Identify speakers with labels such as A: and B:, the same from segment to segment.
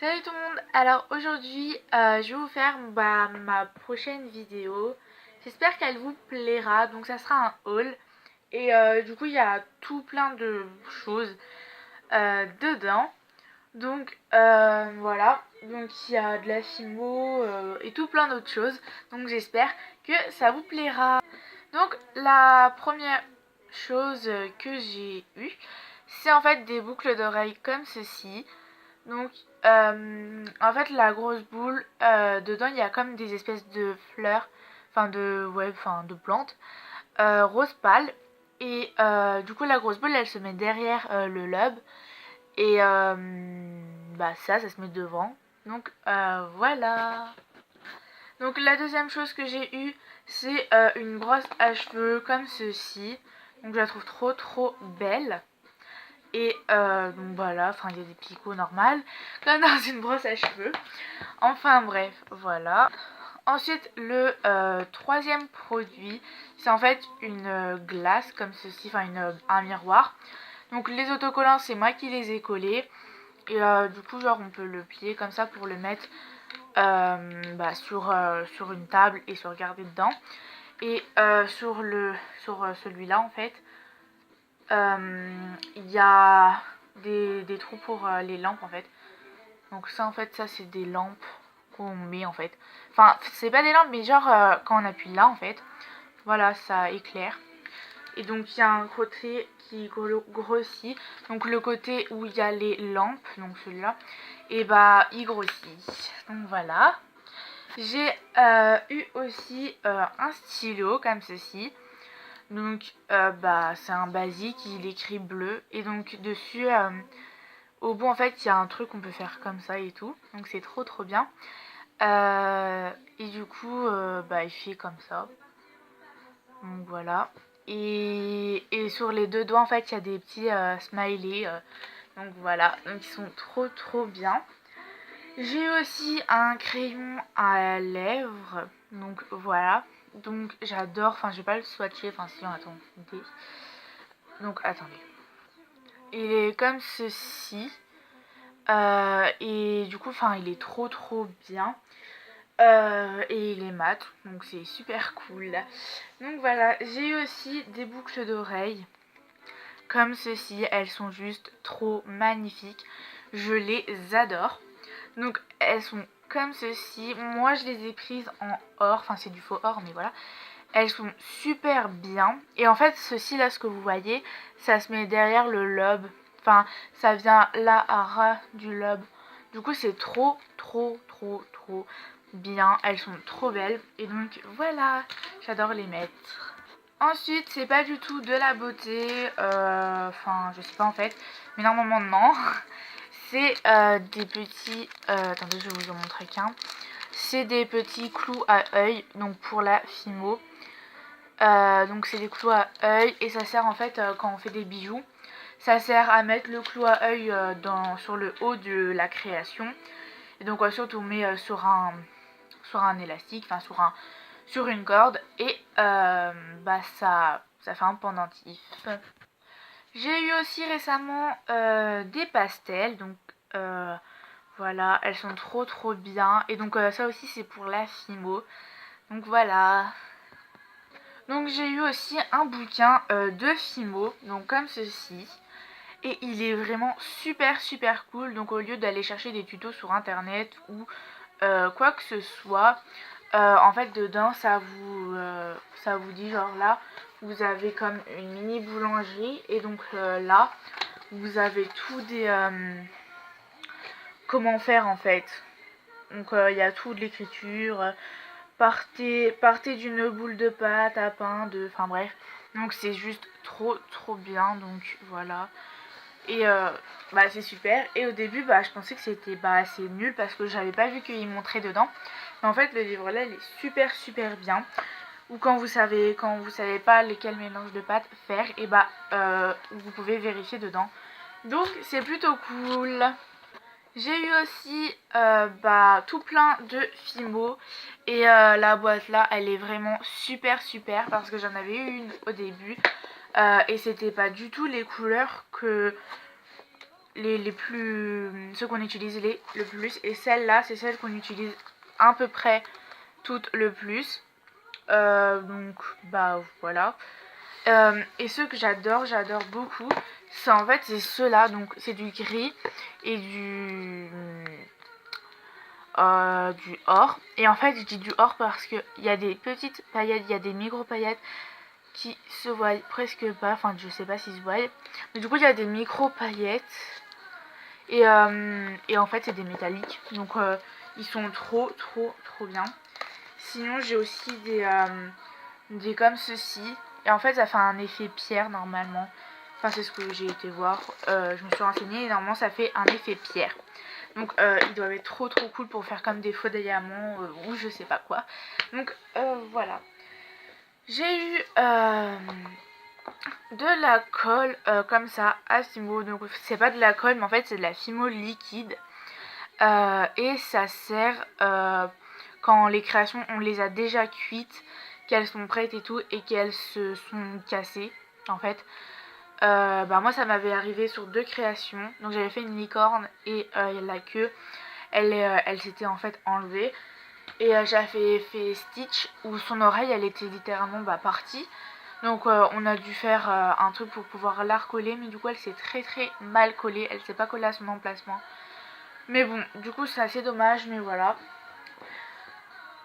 A: Salut tout le monde. Alors aujourd'hui je vais vous faire ma prochaine vidéo. J'espère qu'elle vous plaira. Donc ça sera un haul. Et du coup il y a tout plein de choses dedans. Donc voilà. Donc il y a de la fimo et tout plein d'autres choses. Donc j'espère que ça vous plaira. Donc la première chose que j'ai eue, c'est en fait des boucles d'oreilles comme ceci. Donc en fait la grosse boule, dedans il y a comme des espèces de fleurs, de plantes rose pâle. Et du coup la grosse boule elle se met derrière le lobe. Et ça se met devant. Donc voilà. Donc la deuxième chose que j'ai eue, c'est une brosse à cheveux comme ceci. Donc je la trouve trop belle. Et donc voilà, enfin il y a des picots normales, comme dans une brosse à cheveux. Enfin bref, voilà. Ensuite, le troisième produit, c'est en fait une glace comme ceci, enfin un miroir. Donc les autocollants, c'est moi qui les ai collés. Et du coup, genre on peut le plier comme ça pour le mettre sur une table et se regarder dedans. Et sur celui-là en fait, il y a des trous pour les lampes en fait. Donc ça en fait, ça c'est des lampes qu'on met en fait. Enfin c'est pas des lampes mais genre quand on appuie là en fait, voilà ça éclaire. Et donc il y a un côté qui grossit. Donc le côté où il y a les lampes, donc celui-là, et il grossit. Donc voilà. J'ai eu aussi un stylo comme ceci. Donc c'est un basique, il écrit bleu. Et donc dessus, au bout en fait il y a un truc qu'on peut faire comme ça et tout. Donc c'est trop bien. Et du coup il fait comme ça. Donc voilà. Et sur les deux doigts en fait il y a des petits smileys. Donc voilà, donc ils sont trop bien. J'ai eu aussi un crayon à lèvres. Donc voilà. Donc j'adore, enfin je vais pas le swatcher, enfin si, attendez. Donc attendez. Il est comme ceci. Et du coup, enfin il est trop bien. Et il est mat, donc c'est super cool. Donc voilà, j'ai eu aussi des boucles d'oreilles comme ceci, elles sont juste trop magnifiques. Je les adore. Donc elles sont comme ceci. Moi je les ai prises en or, enfin c'est du faux or mais voilà. Elles sont super bien. Et en fait ceci là, ce que vous voyez, ça se met derrière le lobe. Enfin ça vient là à ras du lobe. Du coup c'est trop bien. Elles sont trop belles. Et donc voilà, j'adore les mettre. Ensuite, c'est pas du tout de la beauté, enfin je sais pas en fait, mais normalement non. C'est des petits, attendez je vais vous en montrer qu'un. C'est des petits clous à œil, donc pour la fimo. Donc c'est des clous à œil et ça sert en fait quand on fait des bijoux. Ça sert à mettre le clou à œil sur le haut de la création. Et donc ensuite on met sur un élastique, enfin sur une corde et ça fait un pendentif. J'ai eu aussi récemment des pastels, donc voilà, elles sont trop bien. Et donc ça aussi c'est pour la fimo. Donc voilà. Donc j'ai eu aussi un bouquin de fimo, donc comme ceci. Et il est vraiment super cool. Donc au lieu d'aller chercher des tutos sur internet ou quoi que ce soit, en fait dedans ça vous dit genre là vous avez comme une mini boulangerie. Et donc là vous avez tout des comment faire en fait. Donc il y a tout de l'écriture, partez d'une boule de pâte à pain, enfin bref. Donc c'est juste trop bien, donc voilà. Et c'est super. Et au début je pensais que c'était assez nul parce que j'avais pas vu qu'il montrait dedans. Mais en fait le livre là il est super bien. Ou quand vous savez pas lesquels mélanges de pâtes faire, et vous pouvez vérifier dedans. Donc c'est plutôt cool. J'ai eu aussi tout plein de fimo. Et la boîte là elle est vraiment super parce que j'en avais eu une au début. Et c'était pas du tout les couleurs ceux qu'on utilise le plus, et celle-là c'est celle qu'on utilise à peu près toutes le plus. Donc bah voilà. Et ceux que j'adore beaucoup, c'est en fait c'est ceux-là, donc c'est du gris et du or. Et en fait je dis du or parce que il y a des petites paillettes, il y a des micro paillettes qui se voient presque pas, enfin je sais pas s'ils se voient, mais du coup il y a des micro paillettes et en fait c'est des métalliques, donc ils sont trop bien. Sinon j'ai aussi des comme ceci, et en fait ça fait un effet pierre normalement, enfin c'est ce que j'ai été voir, je me suis renseignée et normalement ça fait un effet pierre. Donc ils doivent être trop cool pour faire comme des faux diamants ou je sais pas quoi. Donc voilà. J'ai eu de la colle comme ça à Fimo. Donc c'est pas de la colle mais en fait c'est de la Fimo liquide. Et ça sert quand les créations on les a déjà cuites, qu'elles sont prêtes et tout et qu'elles se sont cassées en fait. Moi ça m'avait arrivé sur 2 créations. Donc j'avais fait une licorne et la queue elle s'était en fait enlevée. Et j'avais fait Stitch où son oreille elle était littéralement partie. Donc on a dû faire un truc pour pouvoir la recoller. Mais du coup elle s'est très mal collée. Elle s'est pas collée à son emplacement. Mais bon, du coup c'est assez dommage, mais voilà.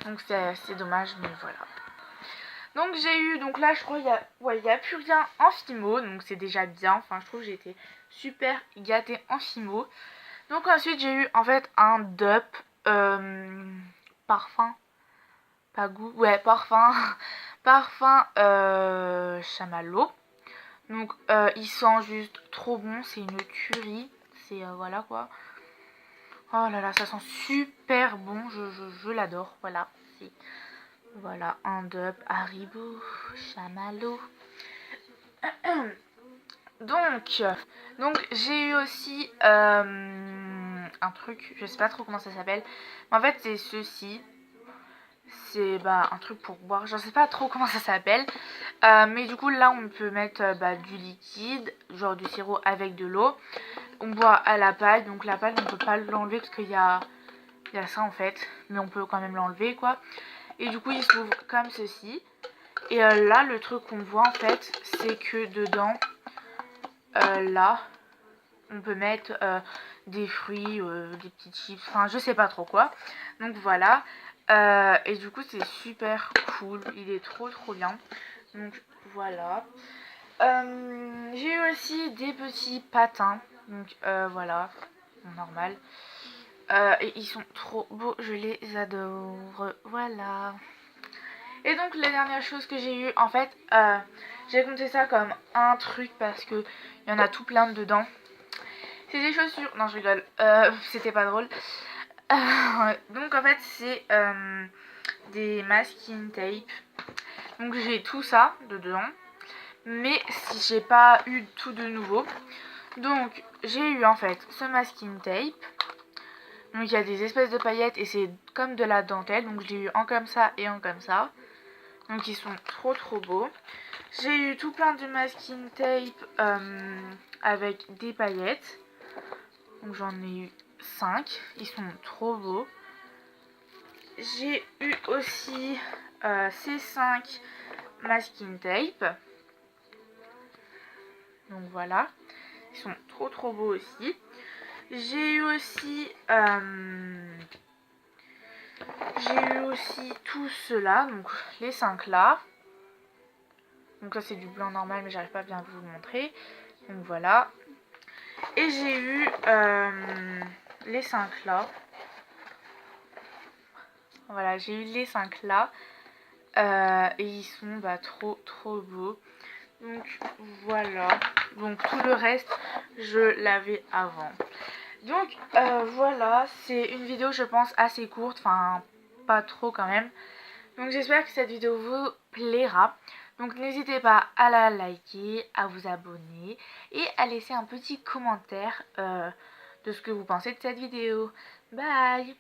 A: Donc c'est assez dommage, mais voilà. Donc j'ai eu, donc là je crois il y a plus rien en Fimo. Donc c'est déjà bien, enfin je trouve que j'ai été super gâtée en Fimo. Donc ensuite j'ai eu en fait un dupe parfum, pas goût, ouais parfum, parfum chamallow. Donc il sent juste trop bon, c'est une tuerie, c'est voilà quoi. Oh là là, ça sent super bon, je l'adore, voilà. Voilà, un dupe Haribo chamallow. Donc j'ai eu aussi un truc, je sais pas trop comment ça s'appelle, mais en fait c'est ceci. C'est un truc pour boire, je sais pas trop comment ça s'appelle, mais du coup là on peut mettre du liquide, genre du sirop avec de l'eau. On boit à la paille, donc la paille on peut pas l'enlever parce qu'il y a ça en fait, mais on peut quand même l'enlever quoi. Et du coup il s'ouvre comme ceci. Et là le truc qu'on voit en fait c'est que dedans là on peut mettre des fruits, des petits chips, enfin je sais pas trop quoi. Donc voilà. Et du coup c'est super cool, il est trop bien. Donc voilà. J'ai eu aussi des petits patins. Donc voilà, normal. Et ils sont trop beaux, je les adore. Voilà. Et donc la dernière chose que j'ai eu, en fait, j'ai compté ça comme un truc parce que il y en a tout plein dedans. C'est des chaussures. Non, je rigole. C'était pas drôle. Donc en fait, c'est des masking tape. Donc j'ai tout ça dedans. Mais si j'ai pas eu tout de nouveau. Donc j'ai eu en fait ce masking tape. Donc il y a des espèces de paillettes et c'est comme de la dentelle. Donc j'ai eu un comme ça et un comme ça. Donc ils sont trop beaux. J'ai eu tout plein de masking tape avec des paillettes. Donc j'en ai eu 5. Ils sont trop beaux. J'ai eu aussi ces 5 masking tape. Donc voilà. Ils sont trop beaux aussi. J'ai eu aussi tout cela, donc les 5 là. Donc ça c'est du blanc normal mais j'arrive pas bien à vous le montrer. Donc voilà. Et j'ai eu les 5 là. Voilà, j'ai eu les 5 là. Et ils sont trop beaux. Donc voilà. Donc tout le reste je l'avais avant. Donc voilà, c'est une vidéo je pense assez courte, enfin pas trop quand même. Donc j'espère que cette vidéo vous plaira. Donc n'hésitez pas à la liker, à vous abonner et à laisser un petit commentaire de ce que vous pensez de cette vidéo. Bye!